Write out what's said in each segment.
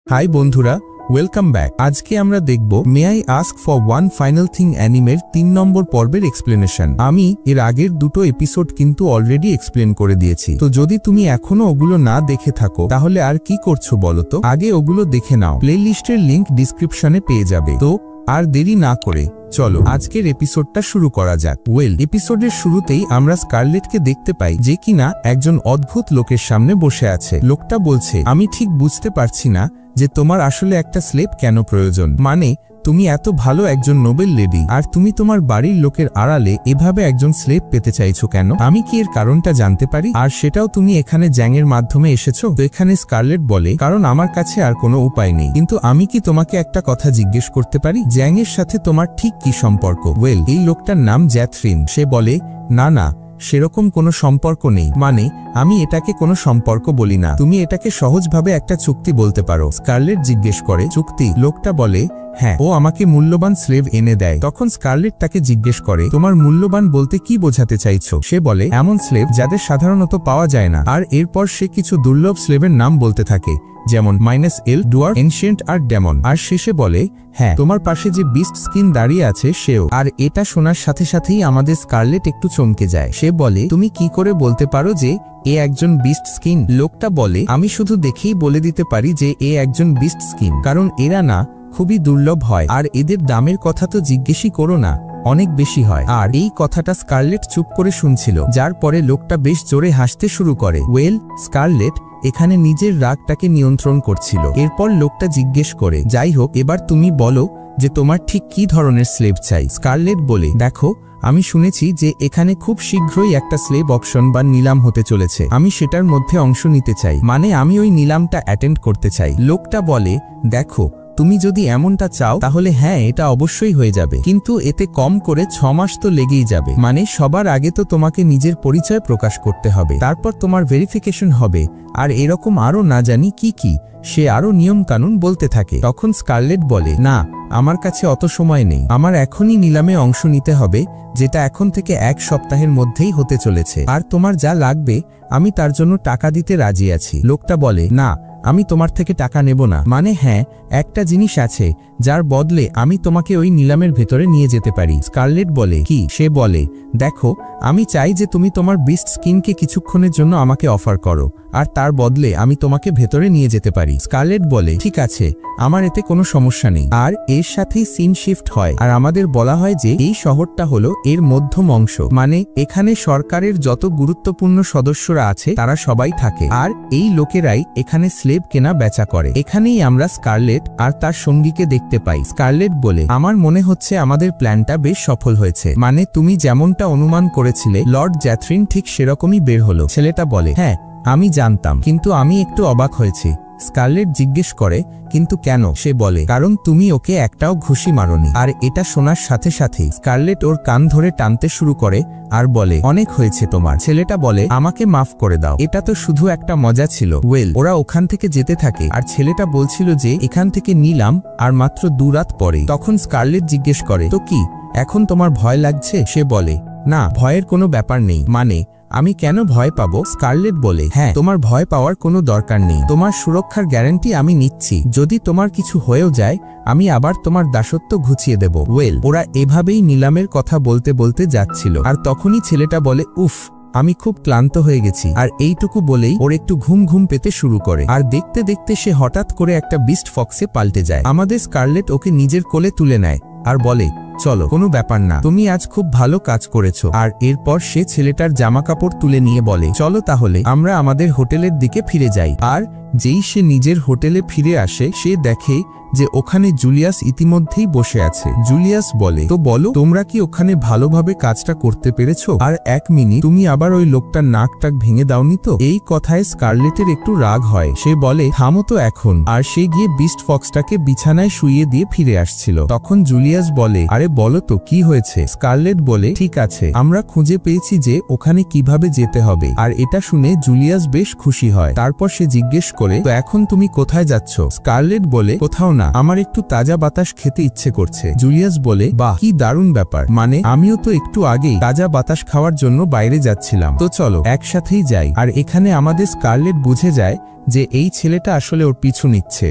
High বন্ধুরা, welcome back. আজকে আমরা দেখব may I ask for one final thing অ্যানিমের ৩ নম্বর পর্বের এক্সপ্লেনেশন। আমি এর আগের দুটো এপিসোড কিন্তু অলরেডি এক্সপ্লেন করে দিয়েছি, তো যদি তুমি এখনো ওগুলো না দেখে থাকো তাহলে আর কি করছো বলো তো, আগে ওগুলো দেখে নাও। প্লেলিস্টের লিংক ডিসক্রিপশনে পেয়ে যাবে। তো আর দেরি না করে চলো আজকের এপিসোডটা শুরু করা যাক। এপিসোডের শুরুতেই আমরা স্কারলেটকে দেখতে পাই যে কিনা একজন অদ্ভুত লোকের সামনে বসে আছে। লোকটা বলছে, আমি ঠিক বুঝতে পারছি না যে তোমার আসলে একটা স্লেভ কেন প্রয়োজন। মানে তুমি এত ভালো একজন নোবেল লেডি, আর তুমি তোমার বাড়ির লোকের আড়ালে এভাবে একজন স্লেভ পেতে চাইছো কেন? আমি কি এর কারণটা জানতে পারি? আর সেটাও তুমি এখানে জ্যাংয়ের মাধ্যমে এসেছো? তো এখানে স্কারলেট বলে, কারণ আমার কাছে আর কোনো উপায় নেই। কিন্তু আমি কি তোমাকে একটা কথা জিজ্ঞেস করতে পারি, জ্যাংয়ের সাথে তোমার ঠিক কি সম্পর্ক? এই লোকটার নাম জ্যাথরিন। সে বলে, না না, সেরকম কোনো সম্পর্ক নেই। মানে আমি এটাকে কোনো সম্পর্ক বলি না, তুমি এটাকে সহজভাবে একটা চুক্তি বলতে পারো। স্কারলেট জিজ্ঞেস করে, চুক্তি? লোকটা বলে, হ্যাঁ, ও আমাকে মূল্যবান স্লেভ এনে দেয়। তখন স্কারলেট তাকে জিজ্ঞেস করে, তোমার মূল্যবান বলতে কি বোঝাতে চাইছো? সে বলে, এমন স্লেভ যাদের সাধারণত পাওয়া যায় না। আর এরপর সে কিছু দুর্লভ স্লেভের নাম বলতে থাকে, যেমন -L, ডুয়ার্ফ, এনশিয়েন্ট আর ডেমন। আর শেষে বলে, হ্যাঁ, তোমার পাশে যে বিস্ট স্কিন দাঁড়িয়ে আছে সেও। আর এটা শোনার সাথে সাথেই আমাদের স্কারলেট একটু চমকে যায়। সে বলে, তুমি কি করে বলতে পারো যে এ একজন বিস্ট স্কিন? লোকটা বলে, আমি শুধু দেখেই বলে দিতে পারি যে এ একজন বিস্ট স্কিন, কারণ এরা না খুবই দুর্লভ হয়, আর এদের দামের কথা তো জিজ্ঞেসই করো না, অনেক বেশি হয়। আর এই কথাটা স্কারলেট চুপ করে শুনছিল, যার পরে লোকটা বেশ জোরে হাসতে শুরু করে। স্কারলেট এখানে নিজের রাগটাকে নিয়ন্ত্রণ করছিল। এরপর লোকটা জিজ্ঞেস করে, যাই হোক, এবার তুমি বলো যে তোমার ঠিক কি ধরনের স্লেভ চাই? স্কারলেট বলে, দেখো, আমি শুনেছি যে এখানে খুব শীঘ্রই একটা স্লেভ অকশন বা নিলাম হতে চলেছে। আমি সেটার মধ্যে অংশ নিতে চাই, মানে আমি ওই নিলামটা অ্যাটেন্ড করতে চাই। লোকটা বলে, দেখো, তুমি যদি এমনটা চাও তাহলে হ্যাঁ, এটা অবশ্যই হয়ে যাবে, কিন্তু এতে কম করে 6 মাস তো লেগেই যাবে। মানে সবার আগে তো তোমাকে নিজের পরিচয় প্রকাশ করতে হবে, তারপর তোমার ভেরিফিকেশন হবে, আর এরকম আরো না জানি কি কি, সে আরো নিয়ম কানুন বলতে থাকে। তখন স্কারলেট বলে, না, আমার কাছে অত সময় নেই, আমার এখনই নিলামে অংশ নিতে হবে, যেটা এখন থেকে 1 সপ্তাহের মধ্যেই হতে চলেছে। আর তোমার যা লাগবে আমি তার জন্য টাকা দিতে রাজি আছি। লোকটা বলে, না, আমি তোমার থেকে টাকা নেব না। মানে হ্যাঁ, একটা জিনিস আছে যার বদলে আমি তোমাকে ওই নিলামের ভেতরে নিয়ে যেতে পারি। স্কারলেট বলে, কি? সে বলে, দেখো, আমি চাই যে তুমি তোমার বিস্ট স্কিনকে কিছুক্ষণের জন্য আমাকে অফার করো, আর তার বদলে আমি তোমাকে ভেতরে নিয়ে যেতে পারি। স্কারলেট বলে, ঠিক আছে, আমার এতে কোনো সমস্যা নেই। আর এর সাথেই সিন শিফট হয়, আর আমাদের বলা হয় যে এই শহরটা হলো এর মধ্যম অংশ। মানে এখানে সরকারের যত গুরুত্বপূর্ণ সদস্যরা আছে তারা সবাই থাকে, আর এই লোকেরাই এখানে স্লেভ কেনা বেচা করে। এখানেই আমরা স্কারলেট আর তার সঙ্গীকে দেখতে পাই। স্কারলেট বলে, আমার মনে হচ্ছে আমাদের প্ল্যানটা বেশ সফল হয়েছে। মানে তুমি যেমনটা অনুমান করেছিলে লর্ড জ্যাথরিন ঠিক সেরকমই বের হলো। ছেলেটা বলে, হ্যাঁ, আমি জানতাম, কিন্তু আমি একটু অবাক হয়েছি। স্কারলেট জিজ্ঞেস করে, কিন্তু কেন? সে বলে, কারণ তুমি ওকে একটাও ঘুষি মারোনি। আর এটা শোনার সাথে সাথেই স্কারলেট ওর কান ধরে টানতে শুরু করে আর বলে, অনেক হয়েছে তোমার। ছেলেটা বলে, আমাকে মাফ করে দাও, এটা তো শুধু একটা মজা ছিল। ওরা ওখান থেকে যেতে থাকে, আর ছেলেটা বলছিল যে এখান থেকে নিলাম আর মাত্র 2 রাত পরে। তখন স্কারলেট জিজ্ঞেস করে, তো কি এখন তোমার ভয় লাগছে? সে বলে, না, ভয়ের কোনো ব্যাপার নেই। মানে আমি কেন ভয় পাবো? স্কারলেট বলে, হ্যাঁ, তোমার ভয় পাওয়ার কোনো দরকার নেই, তোমার সুরক্ষার গ্যারান্টি আমি নিচ্ছি। যদি তোমার কিছু হয়েও যায় আমি আবার তোমার দাসত্ব ঘুচিয়ে দেব। ওরা এভাবেই নিলামের কথা বলতে বলতে যাচ্ছিল, আর তখনই ছেলেটা বলে, উফ, আমি খুব ক্লান্ত হয়ে গেছি। আর এইটুকু বলেই ওর একটু ঘুম ঘুম পেতে শুরু করে, আর দেখতে দেখতে সে হঠাৎ করে একটা বিস্ট ফক্সে পাল্টে যায়। আমাদের স্কারলেট ওকে নিজের কোলে তুলে নেয় আর বলে, চলো, কোনো ব্যাপার না, তুমি আজ খুব ভালো কাজ করেছো। আর এরপর সে ছেলেটার জামা কাপড় তুলে নিয়ে বলে, চলো তাহলে আমরা আমাদের হোটেলের দিকে ফিরে যাই। আর যেই সে নিজের হোটেলে ফিরে আসে সে দেখে যে ওখানে জুলিয়াস ইতিমধ্যেই বসে আছে। জুলিয়াস বলে, তো বলো, তোমরা কি ওখানে ভালোভাবে কাজটা করতে পেরেছো? আর 1 মিনিট, তুমি আবার ওই লোকটার নাক টাক ভেঙে দাওনি তো? এই কথায় স্কারলেটের একটু রাগ হয়। সে বলে, থামো তো এখন। আর সে গিয়ে বিস্ট ফক্সটাকে বিছানায় শুইয়ে দিয়ে ফিরে আসছিল। তখন জুলিয়াস বলে, আরে বলো তো কি হয়েছে? স্কারলেট বলে, ঠিক আছে, আমরা খুঁজে পেয়েছি যে ওখানে কিভাবে যেতে হবে। আর এটা শুনে জুলিয়াস বেশ খুশি হয়। তারপর সে জিজ্ঞেস করে, তো এখন তুমি কোথায় যাচ্ছ? স্কারলেট বলে, কোথাও না, আমার একটু তাজা বাতাস খেতে ইচ্ছে করছে। জুলিয়াস বলে, বাহ, কি দারুণ ব্যাপার, মানে আমিও তো একটু আগেই তাজা বাতাস খাওয়ার জন্য বাইরে যাচ্ছিলাম, তো চলো একসাথেই যাই। আর এখানে আমাদের স্কারলেট বুঝে যায় যে এই ছেলেটা আসলে ওর পিছু নিচ্ছে।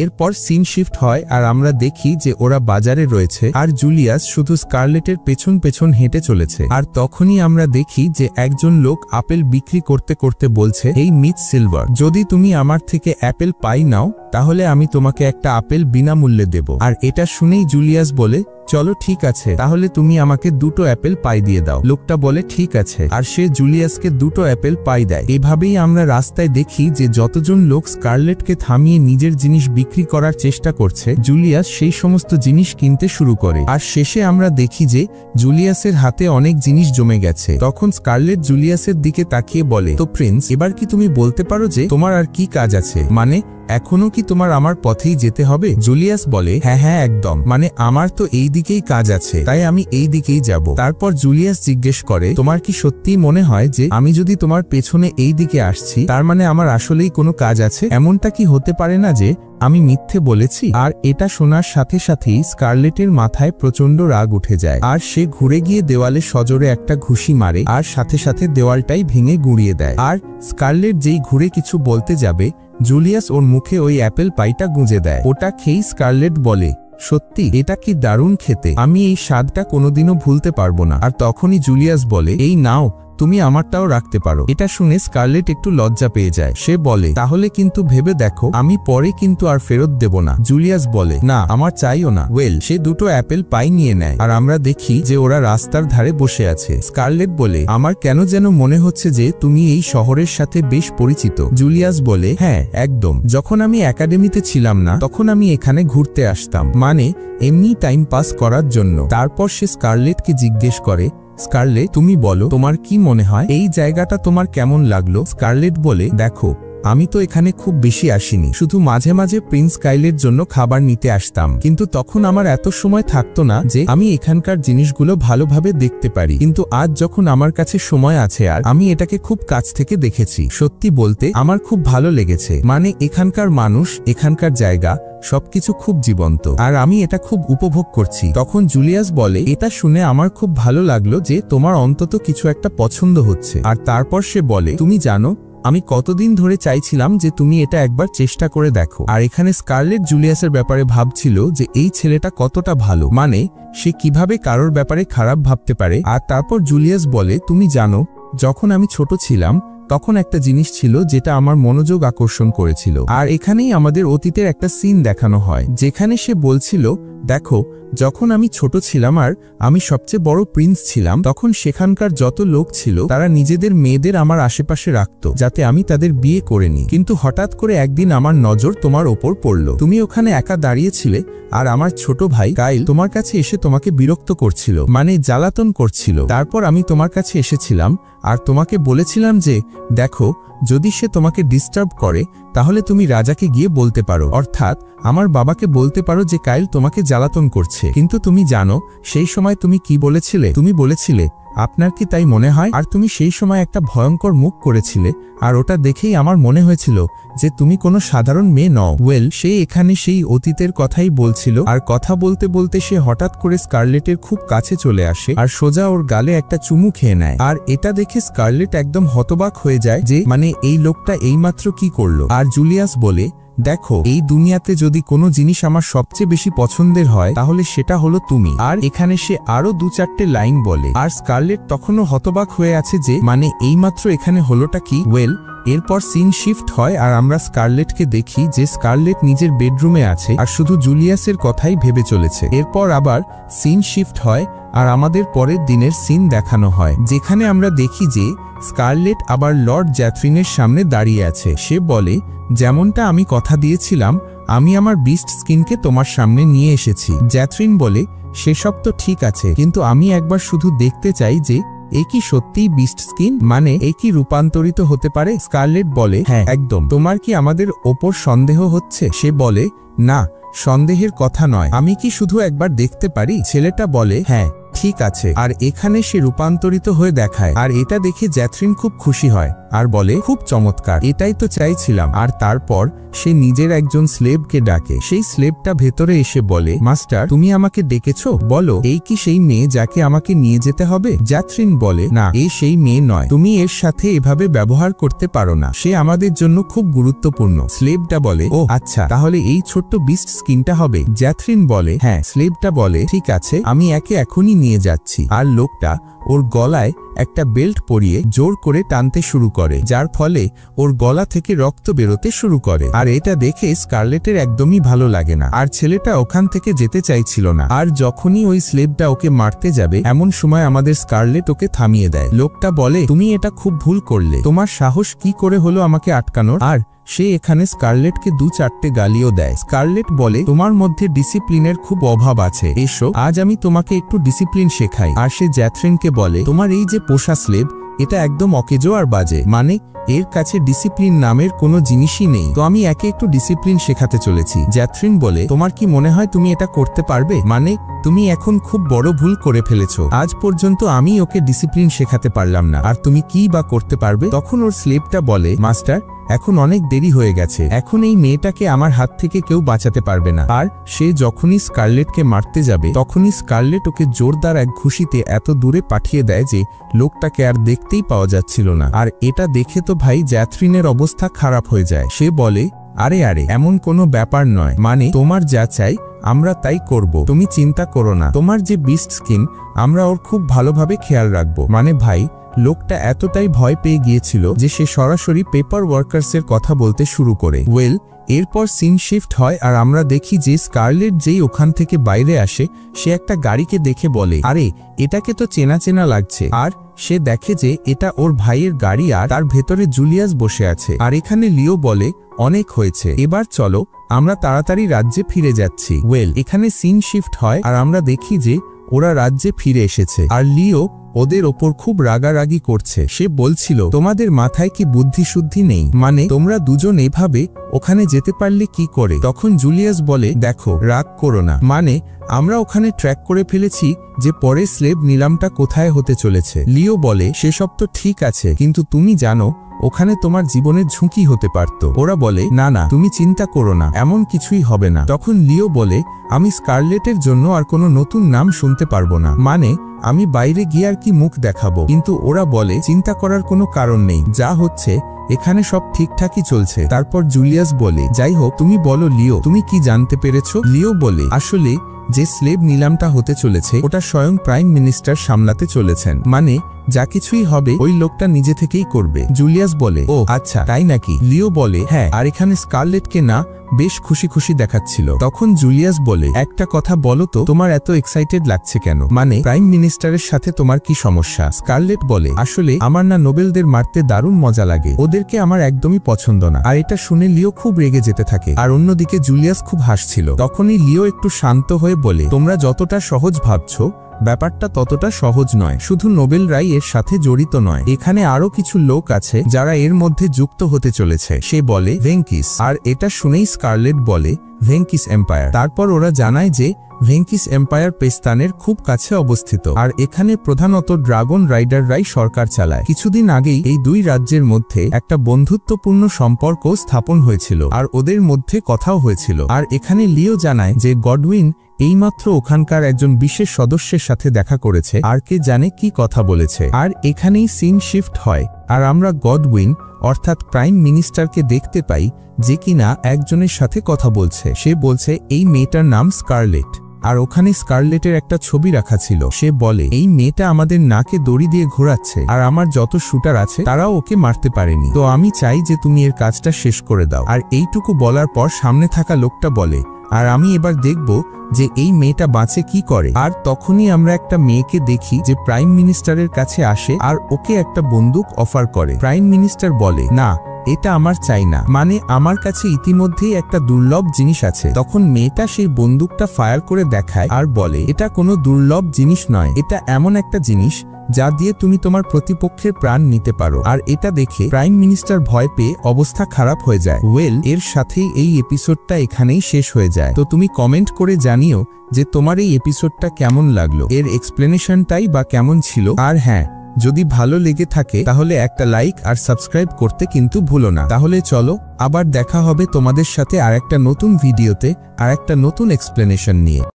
এরপর সিন শিফট হয় আর আমরা দেখি যে ওরা বাজারে রয়েছে আর জুলিয়াস শুধু স্কারলেটের পেছন পেছন হেঁটে চলেছে। আর তখনই আমরা দেখি যে একজন লোক আপেল বিক্রি করতে করতে বলছে, এই মিস সিলভার, যদি তুমি আমার থেকে অ্যাপেল পাই নাও তাহলে আমি তোমাকে একটা আপেল বিনামূল্যে দেব। আর এটা শুনেই জুলিয়াস বলে, চলো ঠিক আছে, তাহলে তুমি আমাকে 2টো অ্যাপেল পাই দিয়ে দাও। লোকটা বলে ঠিক আছে, আর সে জুলিয়াসকে 2টো অ্যাপেল পাই দেয়। এভাবেই আমরা রাস্তায় দেখি যে যতজন লোক স্কারলেটকে থামিয়ে নিজের জিনিস বিক্রি করার চেষ্টা করছে, জুলিয়াস সেই সমস্ত জিনিস কিনতে শুরু করে। আর শেষে আমরা দেখি যে জুলিয়াসের হাতে অনেক জিনিস জমে গেছে। তখন স্কারলেট জুলিয়াসের দিকে তাকিয়ে বলে, তো প্রিন্স, এবার কি তুমি বলতে পারো যে তোমার আর কি কাজ আছে? মানে এখনো কি তোমার আমার পথেই যেতে হবে? জুলিয়াস বলে, হ্যাঁ হ্যাঁ একদম, মানে আমার তো এই দিকেই কাজ আছে, তাই আমি এই দিকেই যাব। তারপর জুলিয়াস জিজ্ঞেস করে, তোমার কি সত্যিই মনে হয় যে আমি যদি তোমার পেছনে এই দিকে আসছি তার মানে আমার আসলেই কোনো কাজ আছে? এমনটা কি হতে পারে না যে আমি মিথ্যে বলেছি? আর এটা শোনার সাথে সাথেই স্কারলেটের মাথায় প্রচন্ড রাগ উঠে যায় আর সে ঘুরে গিয়ে দেওয়ালে সজোরে একটা ঘুষি মারে আর সাথে সাথে দেওয়ালটাই ভেঙে গুঁড়িয়ে দেয়। আর স্কারলেট যেই ঘুরে কিছু বলতে যাবে, জুলিয়াস ওর মুখে ওই অ্যাপেল পাইটা গুঁজে দেয়। ওটা খেয়েই স্কারলেট বলে, সত্যি এটা কি দারুণ খেতে, আমি এই স্বাদটা কোনোদিনও ভুলতে পারবো না। আর তখনই জুলিয়াস বলে, এই নাও, তুমি আমারটাও রাখতে পারো। এটা শুনে স্কারলেট একটু লজ্জা পেয়ে যায়। সে বলে, তাহলে কিন্তু ভেবে দেখো, আমি পরে কিন্তু আর ফেরত দেব না। জুলিয়াস বলে, না আমার চাইও না। ওয়েল, সে 2টো অ্যাপেল পাই নিয়ে নেয় আর আমরা দেখি যে ওরা রাস্তার ধারে বসে আছে। স্কারলেট বলে, আমার কেন যেন মনে হচ্ছে যে তুমি এই শহরের সাথে বেশ পরিচিত। জুলিয়াস বলে, হ্যাঁ একদম, যখন আমি একাডেমিতে ছিলাম না তখন আমি এখানে ঘুরতে আসতাম, মানে এমনি টাইম পাস করার জন্য। তারপর সে স্কারলেটকে জিজ্ঞেস করে, স্কারলেট, তুমি বলো তোমার কি মনে হয় এই জায়গাটা তোমার কেমন লাগলো? স্কারলেট বলে, দেখো আমি তো এখানে খুব বেশি আসিনি, শুধু মাঝে মাঝে প্রিন্স কাইলের জন্য খাবার নিতে আসতাম, কিন্তু তখন আমার এত সময় থাকতো না যে আমি এখানকার জিনিসগুলো ভালোভাবে দেখতে পারি। কিন্তু আজ যখন আমার কাছে সময় আছে আর আমি এটাকে খুব কাছ থেকে দেখেছি, সত্যি বলতে আমার খুব ভালো লেগেছে। মানে এখানকার মানুষ, এখানকার জায়গা সবকিছু খুব জীবন্ত আর আমি এটা খুব উপভোগ করছি। তখন জুলিয়াস বলে, এটা শুনে আমার খুব ভালো লাগলো যে তোমার অন্তত কিছু একটা পছন্দ হচ্ছে। আর তারপর সে বলে, তুমি জানো আমি কতদিন ধরে চাইছিলাম যে তুমি এটা একবার চেষ্টা করে দেখো। আর এখানে স্কারলেট জুলিয়াসের ব্যাপারে ভাবছিল যে এই ছেলেটা কতটা ভালো, মানে সে কিভাবে কারোর ব্যাপারে খারাপ ভাবতে পারে। আর তারপর জুলিয়াস বলে, তুমি জানো যখন আমি ছোট ছিলাম তখন একটা জিনিস ছিল যেটা আমার মনোযোগ আকর্ষণ করেছিল। আর এখানেই আমাদের অতীতের একটা সিন দেখানো হয় যেখানে সে বলছিল, দেখো যখন আমি ছোট ছিলাম আর আমি সবচেয়ে বড় প্রিন্স ছিলাম, তখন সেখানকার যত লোক ছিল তারা নিজেদের মেয়েদের আমার আশেপাশে রাখতো যাতে আমি তাদের বিয়ে করে নিই। কিন্তু হঠাৎ করে একদিন আমার নজর তোমার ওপর পড়লো, তুমি ওখানে একা দাঁড়িয়েছিলে আর আমার ছোট ভাই কাইল তোমার কাছে এসে তোমাকে বিরক্ত করছিল, মানে জ্বালাতন করছিল। তারপর আমি তোমার কাছে এসেছিলাম আর তোমাকে বলেছিলাম যে দেখো যদি সে তোমাকে ডিস্টার্ব করে তাহলে তুমি রাজাকে গিয়ে বলতে পারো, অর্থাৎ আমার বাবাকে বলতে পারো যে কাইল তোমাকে জ্বালাতন করছে। কিন্তু তুমি জানো সেই সময় তুমি কি বলেছিলে? তুমি বলেছিলে, আপনার কি তাই মনে হয়? আর তুমি সেই সময় একটা ভয়ঙ্কর মুখ করেছিলে আর ওটা দেখেই আমার মনে হয়েছিল যে তুমি কোনো সাধারণ মেয়ে নও। ওয়েল, সে এখানে সেই অতীতের কথাই বলছিল আর কথা বলতে বলতে সে হঠাৎ করে স্কারলেটের খুব কাছে চলে আসে আর সোজা ওর গালে একটা চুমু খেয়ে নেয়। আর এটা দেখে স্কারলেট একদম হতবাক হয়ে যায় যে মানে এই লোকটা এইমাত্র কি করলো। আর জুলিয়াস বলে, দেখো এই দুনিয়াতে যদি কোনো জিনিস আমার সবচেয়ে বেশি পছন্দের হয় তাহলে সেটা হলো তুমি। আর এখানে সে আরো 2-4টে লাইন বলে আর স্কারলেট তখনও হতবাক হয়ে আছে যে মানে এইমাত্র এখানে হলোটা কি। ওয়েল, এরপর সিন শিফট হয় আর আমরা স্কারলেটকে দেখি যে স্কারলেট নিজের বেডরুমে আছে আর শুধু জুলিয়াসের কথাই ভেবে চলেছে। এরপর আবার সিন শিফট হয় আর আমাদের পরের দিনের সিন দেখানো হয় যেখানে আমরা দেখি যে স্কারলেট আবার লর্ড জ্যাথরিনের সামনে দাঁড়িয়ে আছে। সে বলে, যেমনটা আমি কথা দিয়েছিলাম আমি আমার বিস্ট স্কিনকে তোমার সামনে নিয়ে এসেছি। জ্যাথরিন বলে, সেসব তো ঠিক আছে, কিন্তু আমি একবার শুধু দেখতে চাই যে এ কি সত্যিই বিস্ট স্কিন, মানে এ কি রূপান্তরিত হতে পারে? স্কারলেট বলে, হ্যাঁ একদম। তোমার কি আমাদের ওপর সন্দেহ হচ্ছে? সে বলে, না সন্দেহের কথা নয়, আমি কি শুধু একবার দেখতে পারি? ছেলেটা বলে, হ্যাঁ ঠিক আছে। আর এখানে সে রূপান্তরিত হয়ে দেখায় আর এটা দেখে জ্যাথরিন খুব খুশি হয় আর বলে খুব চমৎকার, এটাই তো চাইছিলাম। আর তারপর সে নিজের একজন স্লেভকে ডাকে। সেই স্লেভটা ভেতরে এসে বলে, মাস্টার তুমি আমাকে ডেকেছো, বলো এই কি সেই মেয়ে যাকে আমাকে নিয়ে যেতে হবে? জ্যাথরিন বলে, না, এই সেই মেয়ে নয়, তুমি এর সাথে এভাবে ব্যবহার করতে পারো না, সে আমাদের জন্য খুব গুরুত্বপূর্ণ। স্লেভটা বলে, ও আচ্ছা, তাহলে এই ছোট্ট বিস্ট স্কিনটা হবে? জ্যাথরিন বলে, হ্যাঁ। স্লেভটা বলে, ঠিক আছে, আমি একে এখনই নিয়ে যাচ্ছি। আর লোকটা ওর গলায় একটা বেল্ট পরিয়ে জোর করে টানতে শুরু করে, যার ফলে ওর গলা থেকে রক্ত বেরোতে শুরু করে। আর এটা দেখে স্কারলেটের একদমই ভালো লাগে না, আর ছেলেটা ওখান থেকে যেতে চাইছিল না। আর যখনই ওই স্লেভটা ওকে মারতে যাবে, এমন সময় আমাদের স্কারলেট ওকে থামিয়ে দেয়। লোকটা বলে, তুমি এটা খুব ভুল করলে, তোমার সাহস কি করে হলো আমাকে আটকানোর? আর সে এখানে স্কারলেটকে 2-4টে গালিও দেয়। স্কারলেট বলে, তোমার মধ্যে ডিসিপ্লিনের খুব অভাব আছে, এসো আজ আমি তোমাকে একটু ডিসিপ্লিন শেখাই। আর সে জ্যাথরিনকে বলে, তোমার এই যে পোষা স্লেভ, এটা একদম অকেজো আর বাজে, মানে এর কাছে ডিসিপ্লিন নামের কোনো জিনিসই নেই, তো আমি একে একটু ডিসিপ্লিন শেখাতে চলেছি। জ্যাথরিন বলে, তোমার কি মনে হয় তুমি এটা করতে পারবে? মানে তুমি এখন খুব বড় ভুল করে ফেলেছো, আজ পর্যন্ত আমি ওকে ডিসিপ্লিন শেখাতে পারলাম না, আর তুমি কি বা করতে পারবে? তখন ওর স্লেভটা বলে, মাস্টার এখন অনেক দেরি হয়ে গেছে, এখন এই মেয়েটাকে আমার হাত থেকে কেউ বাঁচাতে পারবে না। আর সে যখনই স্কারলেটকে মারতে যাবে, তখনই স্কারলেট ওকে জোরদার এক ঘুষিতে এত দূরে পাঠিয়ে দেয় যে লোকটাকে আর দেখতেই পাওয়া যাচ্ছিল না। আর এটা দেখে তো ভাই জ্যাথরিনের অবস্থা খারাপ হয়ে যায়। সে বলে, আরে আরে এমন কোনো ব্যাপার নয়, মানে তোমার যা চাই আমরা তাই করব, তুমি চিন্তা করো না, তোমার যে বিস্ট স্কিন আমরা ওর খুব ভালোভাবে খেয়াল রাখবো। মানে ভাই লোকটা এতটাই ভয় পেয়ে গিয়েছিল যে সে সরাসরি পেপার ওয়ার্কার্সের কথা বলতে শুরু করে। ওয়েল এরপর সিন শিফট হয় আর আমরা দেখি যে স্কারলেট যেই ওখান থেকে বাইরে আসে, সে একটা গাড়িকে দেখে বলে, আরে এটাকে তো চেনা চেনা লাগছে। আর সে দেখে যে এটা ওর ভাইয়ের গাড়ি, আর তার ভেতরে জুলিয়াস বসে আছে। আর এখানে লিও বলে, অনেক হয়েছে, এবার চলো আমরা তাড়াতাড়ি রাজ্যে ফিরে যাচ্ছি। ওয়েল এখানে সিন শিফট হয় আর আমরা দেখি যে ওরা রাজ্যে ফিরে এসেছে, আর লিও ওদের ওপর খুব রাগারাগি করছে। সে বলছিল, তোমাদের মাথায় কি বুদ্ধি শুদ্ধি নেই? মানে তোমরা দুজন এভাবে ওখানে যেতে পারলে কি করে? তখন জুলিয়াস বলে, দেখো রাগ করো না, মানে আমরা ওখানে ট্র্যাক করে ফেলেছি যে পরে স্লেভ নিলামটা কোথায় হতে চলেছে। লিও বলে, সেসব তো ঠিক আছে, কিন্তু তুমি জানো ওখানে তোমার জীবনের ঝুঁকি হতে পারত। ওরা বলে, না না তুমি চিন্তা করো না, এমন কিছুই হবে না। তখন লিও বলে, আমি স্কারলেটের জন্য আর কোনো নতুন নাম শুনতে পারবো না, মানে আমি বাইরে গিয়ে আর কি মুখ দেখাবো। কিন্তু ওরা বলে, চিন্তা করার কোনো কারণ নেই, যা হচ্ছে এখানে সব ঠিকঠাকই চলছে। তারপর জুলিয়াস বলে, যাই হোক তুমি বলো লিও, তুমি কি জানতে পেরেছো? লিও বলে, আসলে যে স্লেভ নিলামটা হতে চলেছে ওটা স্বয়ং প্রাইম মিনিস্টার সামলাতে চলেছেন, মানে যা কিছুই হবে ওই লোকটা নিজে থেকেই করবে। জুলিয়াস বলে, ও আচ্ছা তাই নাকি? লিও বলে, হ্যাঁ, আর এখানে স্কারলেটকে না বেশ খুশি খুশি দেখাচ্ছিল। তখন জুলিয়াস বলে, একটা কথা বলো তো, তোমার এত এক্সাইটেড লাগছে কেন? মানে প্রাইম মিনিস্টারের সাথে তোমার কি সমস্যা? স্কারলেট বলে, আসলে আমার না নোবেলদের মারতে দারুণ মজা লাগে, ওদেরকে আমার একদমই পছন্দ না। আর এটা শুনে লিও খুব রেগে যেতে থাকে, আর অন্যদিকে জুলিয়াস খুব হাসছিল। তখনই লিও একটু শান্ত হয়ে বলে, তোমরা যতটা সহজ ভাবছো ব্যাপারটা ততটা সহজ নয়, শুধু নোবেলরাই এর সাথে জড়িত নয়, এখানে আরো কিছু লোক আছে যারা এর মধ্যে যুক্ত হতে চলেছে। সে বলে, ভেঙ্কিস। আর এটা শুনেই স্কারলেট বলে, ভেঙ্কিস এম্পায়ার। তারপর ওরা জানায় যে ভেঙ্কিস এম্পায়ার পেস্তানের খুব কাছে অবস্থিত, আর এখানে প্রধানত ড্রাগন রাইডাররাই সরকার চালায়। কিছুদিন আগেই এই দুই রাজ্যের মধ্যে একটা বন্ধুত্বপূর্ণ সম্পর্ক স্থাপন হয়েছিল, আর ওদের মধ্যে কথাও হয়েছিল। আর এখানে লিও জানায় যে গডউইন এইমাত্র ওখানকার একজন বিশেষ সদস্যের সাথে দেখা করেছে, আর কে জানে কি কথা বলেছে। আর এখানেই সিন শিফট হয় আর আমরা গডউইন অর্থাৎ প্রাইম মিনিস্টারকে দেখতে পাই, যে কিনা একজনের সাথে কথা বলছে। সে বলছে এই মেয়েটার নাম স্কারলেট, আর ওখানে স্কারলেটের একটা ছবি রাখা ছিল। সে বলে, এই মেয়েটা আমাদের নাকে দড়ি দিয়ে ঘোরাচ্ছে, আর আমার যত শুটার আছে তারাও ওকে মারতে পারেনি, তো আমি চাই যে তুমি এর কাজটা শেষ করে দাও। আর এইটুকু বলার পর সামনে থাকা লোকটা বলে, আর আমি এবার দেখব যে এই মেয়েটা বাঁচে কি করে। আর তখনই আমরা একটা মেয়েকে দেখি যে প্রাইম মিনিস্টারের কাছে আসে আর ওকে একটা বন্দুক অফার করে। প্রাইম মিনিস্টার বলে, না এটা আমার চাই না, মানে আমার কাছে ইতিমধ্যেই একটা দুর্লভ জিনিস আছে। তখন মেয়েটা সেই বন্দুকটা ফায়ার করে দেখায় আর বলে, এটা কোনো দুর্লভ জিনিস নয়, এটা এমন একটা জিনিস যা দিয়ে তুমি তোমার প্রতিপক্ষের প্রাণ নিতে পারো। আর এটা দেখে প্রাইম মিনিস্টার ভয় পেয়ে অবস্থা খারাপ হয়ে যায়। ওয়েল এর সাথেই এই এপিসোডটা এখানেই শেষ হয়ে যায়। তো তুমি কমেন্ট করে জানিও যে তোমার এই এপিসোডটা কেমন লাগলো, এর এক্সপ্লেনেশনটাই বা কেমন ছিল। আর হ্যাঁ, যদি ভালো লেগে থাকে তাহলে একটা লাইক আর সাবস্ক্রাইব করতে কিন্তু ভুলো না। তাহলে চলো আবার দেখা হবে তোমাদের সাথে আরেকটা নতুন ভিডিওতে আরেকটা নতুন এক্সপ্লেনেশন নিয়ে।